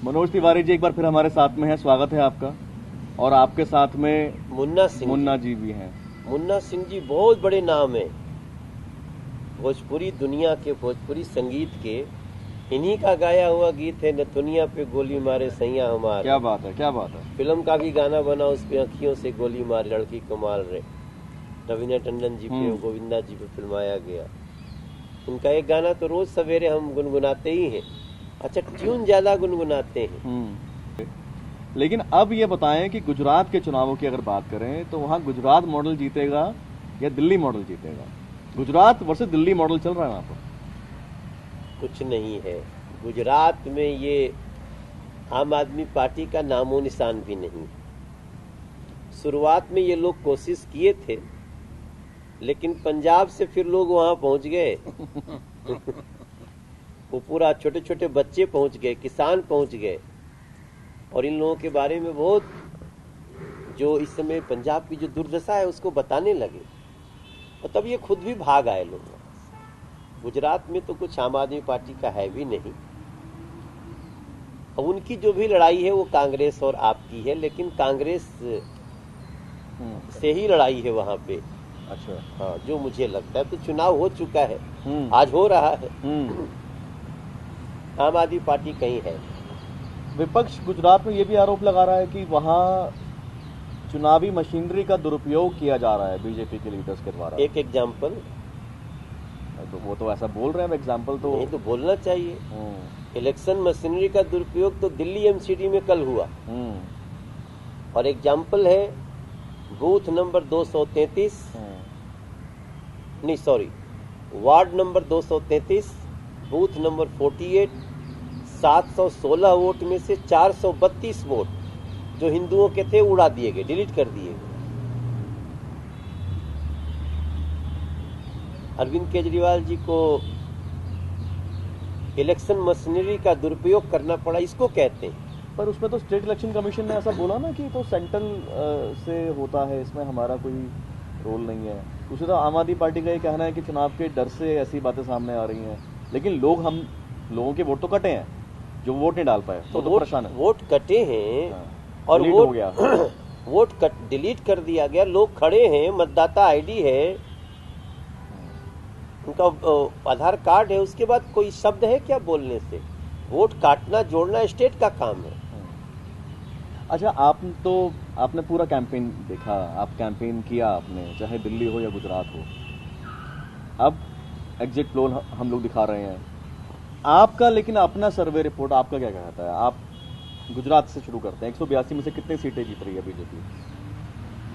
मनोज तिवारी जी एक बार फिर हमारे साथ में हैं, स्वागत है आपका। और आपके साथ में मुन्ना जी भी हैं। मुन्ना सिंह जी बहुत बड़े नाम है भोजपुरी दुनिया के, भोजपुरी संगीत के। इन्हीं का गाया हुआ गीत है नथुनिया पे गोली मारे सैया हमारे। क्या बात है, क्या बात है। फिल्म का भी गाना बना, उस पे अखियों से गोली मारे लड़की कमाल रे, रवीना टंडन जी पे, गोविंदा जी पे फिल्माया गया। उनका एक गाना तो रोज सवेरे हम गुनगुनाते ही हैं। अच्छा, ट्यून ज्यादा गुनगुनाते हैं। लेकिन अब ये बताएं कि गुजरात के चुनावों की अगर बात करें तो वहां गुजरात मॉडल जीतेगा या दिल्ली मॉडल जीतेगा? गुजरात वर्सेस दिल्ली मॉडल चल रहा है वहां पर। कुछ नहीं है गुजरात में, ये आम आदमी पार्टी का नामो निशान भी नहीं। शुरुआत में ये लोग कोशिश किए थे, लेकिन पंजाब से फिर लोग वहां पहुंच गए। वो पूरा छोटे छोटे बच्चे पहुंच गए, किसान पहुंच गए, और इन लोगों के बारे में बहुत, जो इस समय पंजाब की जो दुर्दशा है उसको बताने लगे, और तब ये खुद भी भाग आए लोग। गुजरात में तो कुछ आम आदमी पार्टी का है भी नहीं। अब उनकी जो भी लड़ाई है वो कांग्रेस और आपकी है, लेकिन कांग्रेस से ही लड़ाई है वहां पे। अच्छा, हाँ, जो मुझे लगता है। तो चुनाव हो चुका है, आज हो रहा है, आम आदमी पार्टी कहीं है। विपक्ष गुजरात में ये भी आरोप लगा रहा है कि वहां चुनावी मशीनरी का दुरुपयोग किया जा रहा है बीजेपी के लीडर्स के द्वारा। एक एग्जाम्पल तो वो तो ऐसा बोल रहे हैं, एग्जाम्पल तो नहीं तो बोलना चाहिए। इलेक्शन मशीनरी का दुरुपयोग तो दिल्ली एमसीडी में कल हुआ, और एग्जाम्पल है बूथ नंबर 233, नहीं sorry, ward number 233, booth number 48, 716 vote में से 432 वोट जो हिंदुओं के थे उड़ा दिए गए, डिलीट कर दिए गए। अरविंद केजरीवाल जी को इलेक्शन मशीनरी का दुरुपयोग करना पड़ा, इसको कहते हैं। पर उसमें तो स्टेट इलेक्शन कमीशन ने ऐसा बोला ना कि तो सेंट्रल से होता है, इसमें हमारा कोई रोल नहीं है। दूसरी तरफ आम आदमी पार्टी का ये कहना है कि चुनाव के डर से ऐसी बातें सामने आ रही हैं, लेकिन हम लोगों के वोट तो कटे हैं, जो वोट नहीं डाल पाए तो परेशान है। वोट कटे हैं, हाँ, और वोट हो गया। वोट डिलीट कर दिया गया, लोग खड़े हैं, मतदाता आईडी है, उनका आधार कार्ड है, उसके बाद कोई शब्द है क्या बोलने से? वोट काटना जोड़ना स्टेट का काम है। अच्छा, आपने पूरा कैंपेन देखा, आप कैंपेन किया आपने, चाहे दिल्ली हो या गुजरात हो। अब एग्जिट पोल हम लोग दिखा रहे हैं आपका, लेकिन अपना सर्वे रिपोर्ट आपका क्या कहता है? आप गुजरात से शुरू करते हैं। 182 में से कितनी सीटें जीत रही है बीजेपी?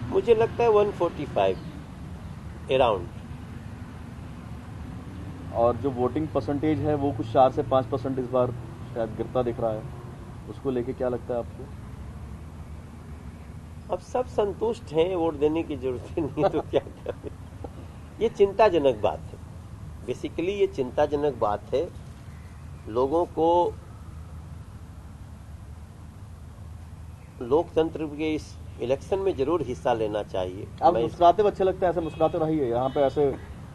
मुझे लगता है 145 अराउंड। और जो वोटिंग परसेंटेज है वो कुछ 4 से 5% इस बार शायद गिरता दिख रहा है, उसको लेके क्या लगता है आपको? अब सब संतुष्ट हैं, वोट देने की जरूरत नहीं तो क्या करें। ये चिंताजनक बात है, बेसिकली ये चिंताजनक बात है। लोगों को लोकतंत्र के इस इलेक्शन में जरूर हिस्सा लेना चाहिए। आप मुस्कुराते अच्छे लगते हैं, ऐसे मुस्कुराते रहिए यहाँ पे, ऐसे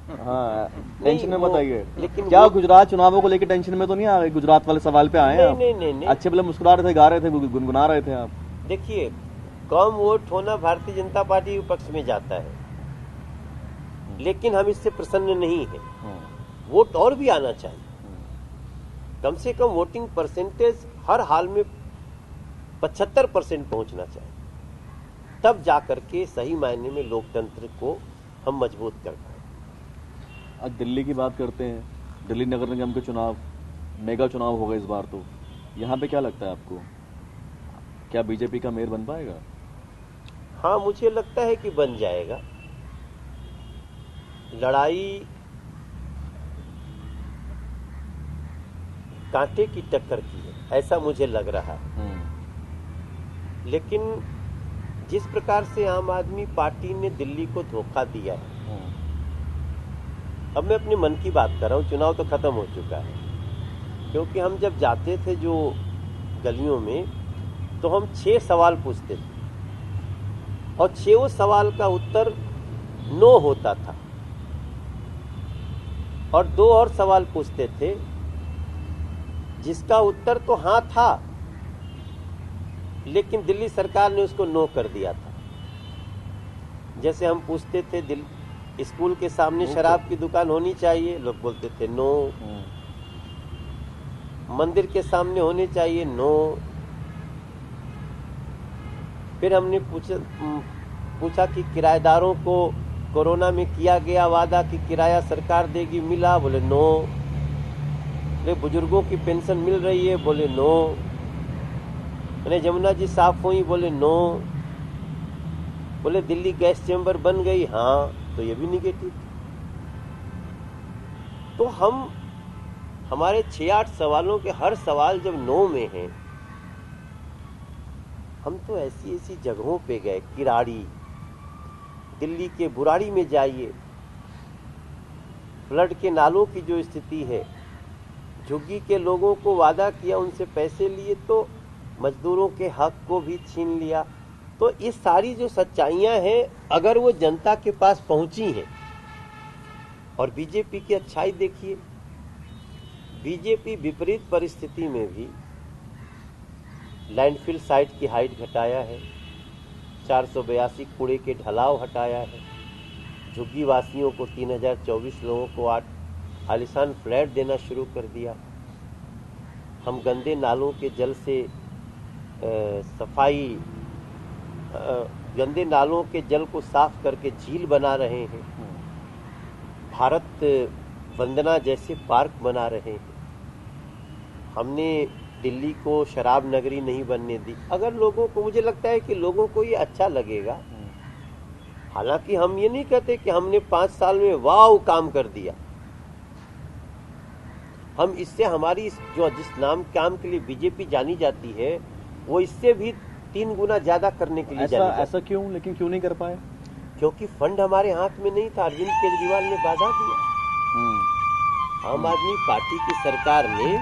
हाँ, टेंशन में मत आइए। लेकिन क्या गुजरात चुनावों को लेकर टेंशन में तो नहीं आ गए? गुजरात वाले सवाल पे आए हैं? नहीं, अच्छे भले मुस्कुरा रहे थे, गा रहे थे, गुनगुना रहे थे आप। देखिए, कम वोट होना भारतीय जनता पार्टी के पक्ष में जाता है, लेकिन हम इससे प्रसन्न नहीं है। वोट और भी आना चाहिए। कम से कम वोटिंग परसेंटेज हर हाल में 75% पहुंचना चाहिए, तब जाकर के सही मायने में लोकतंत्र को हम मजबूत कर पाए। आज दिल्ली की बात करते हैं, दिल्ली नगर निगम के चुनाव, मेगा चुनाव होगा इस बार। तो यहाँ पे क्या लगता है आपको, क्या बीजेपी का मेयर बन पाएगा? हाँ, मुझे लगता है कि बन जाएगा। लड़ाई कांटे की टक्कर की है, ऐसा मुझे लग रहा है। लेकिन जिस प्रकार से आम आदमी पार्टी ने दिल्ली को धोखा दिया है, अब मैं अपने मन की बात कर रहा हूं, चुनाव तो खत्म हो चुका है। क्योंकि हम जब जाते थे जो गलियों में, तो हम 6 सवाल पूछते थे, और 6 सवाल का उत्तर नो होता था, और 2 और सवाल पूछते थे जिसका उत्तर तो हाँ था, लेकिन दिल्ली सरकार ने उसको नो कर दिया था। जैसे हम पूछते थे स्कूल के सामने शराब की दुकान होनी चाहिए, लोग बोलते थे नो। मंदिर के सामने होने चाहिए, नो। फिर हमने पूछा कि किराएदारों को कोरोना में किया गया वादा कि किराया सरकार देगी, मिला? बोले नो। बोले बुजुर्गों की पेंशन मिल रही है? बोले नो। मैंने जमुना जी साफ हुई? बोले नो। बोले दिल्ली गैस चेंबर बन गई? हाँ। तो ये भी निगेटिव। तो हमारे 6-8 सवालों के हर सवाल जब नो में है, हम तो ऐसी ऐसी जगहों पे गए, किराड़ी, दिल्ली के बुराड़ी में जाइए, फ्लड के नालों की जो स्थिति है, झुग्गी के लोगों को वादा किया, उनसे पैसे लिए तो मजदूरों के हक को भी छीन लिया। तो ये सारी जो सच्चाइयां हैं, अगर वो जनता के पास पहुंची हैं, और बीजेपी की अच्छाई देखिए, बीजेपी विपरीत परिस्थिति में भी लैंडफिल साइट की हाइट घटाया है, 482 कूड़े के ढलाव हटाया है, झुग्गी वासियों को 3024 लोगों को 8 आलिशान फ्लैट देना शुरू कर दिया। हम गंदे नालों के जल से सफाई, गंदे नालों के जल को साफ करके झील बना रहे हैं, भारत वंदना जैसे पार्क बना रहे हैं। हमने दिल्ली को शराब नगरी नहीं बनने दी। अगर लोगों को, मुझे लगता है कि लोगों को ये अच्छा लगेगा। हालांकि हम ये नहीं कहते कि हमने 5 साल में वाव काम कर दिया। हम इससे हमारी जिस काम के लिए बीजेपी जानी जाती है, वो इससे भी 3 गुना ज्यादा करने के लिए जानी जाती है। ऐसा क्यों? लेकिन क्यों नहीं कर पाए? क्योंकि फंड हमारे हाथ में नहीं था। अरविंद केजरीवाल ने बाधा दिया। आम आदमी पार्टी की सरकार ने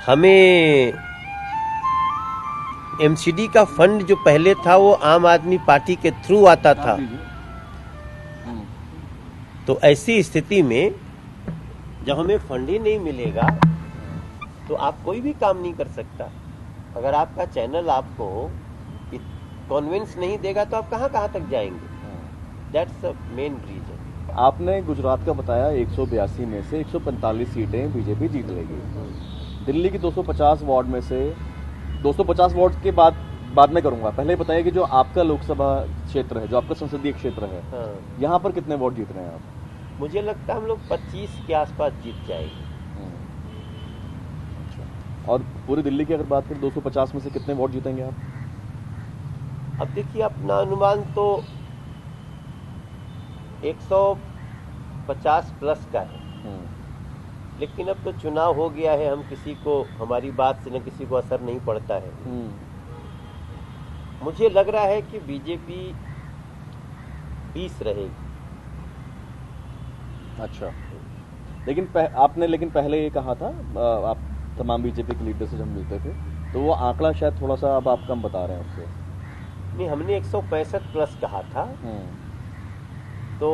हमें एमसीडी का फंड जो पहले था वो आम आदमी पार्टी के थ्रू आता था। तो ऐसी स्थिति में जब हमें फंड ही नहीं मिलेगा तो आप कोई भी काम नहीं कर सकता। अगर आपका चैनल आपको कॉन्वेंस नहीं देगा तो आप कहां तक जाएंगे? That's the main reason. आपने गुजरात का बताया, 182 में से 145 सीटें बीजेपी जीत लेगी। दिल्ली की 250 वार्ड में से 250 वार्ड के बाद में करूंगा, पहले बताइए कि जो आपका लोकसभा क्षेत्र है, जो आपका संसदीय क्षेत्र है, यहाँ पर कितने वोट जीत रहे हैं आप? मुझे लगता है हम लोग 25 के आसपास जीत जाएंगे। और पूरी दिल्ली की अगर बात करें 250 में से कितने वोट जीतेंगे आप? अब देखिए, अपना अनुमान तो 150 प्लस का है। लेकिन अब तो चुनाव हो गया है, हमारी बात से न किसी को असर नहीं पड़ता है। मुझे लग रहा है कि बीजेपी 20 रहेगी। अच्छा, लेकिन आपने पहले ये कहा था, आप तमाम बीजेपी के लीडर से जब मिलते थे, तो वो आंकड़ा शायद थोड़ा सा अब आप कम बता रहे हैं उससे। नहीं, हमने 165 प्लस कहा था। तो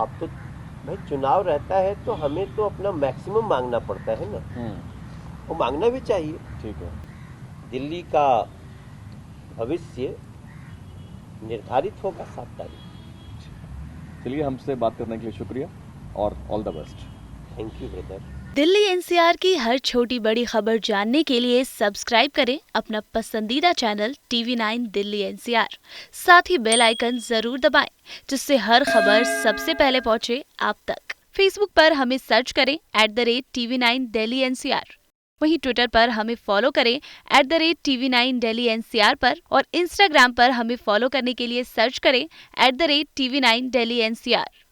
अब तो भाई चुनाव रहता है तो हमें तो अपना मैक्सिमम मांगना पड़ता है ना, वो मांगना भी चाहिए। ठीक है। दिल्ली का भविष्य निर्धारित होगा 7 तारीख। चलिए, हमसे बात करने के लिए शुक्रिया और all the best. Thank you brother. Delhi NCR की हर छोटी बड़ी खबर जानने के लिए सब्सक्राइब करें अपना पसंदीदा चैनल TV9 दिल्ली एनसीआर। साथ ही बेल आइकन जरूर दबाएं, जिससे हर खबर सबसे पहले पहुंचे आप तक। फेसबुक पर हमें सर्च करें @TV9 दिल्ली एनसीआर। वहीं ट्विटर पर हमें फॉलो करें @TV9 दिल्ली एनसीआर पर, और इंस्टाग्राम पर हमें फॉलो करने के लिए सर्च करें @TV9 दिल्ली एनसीआर।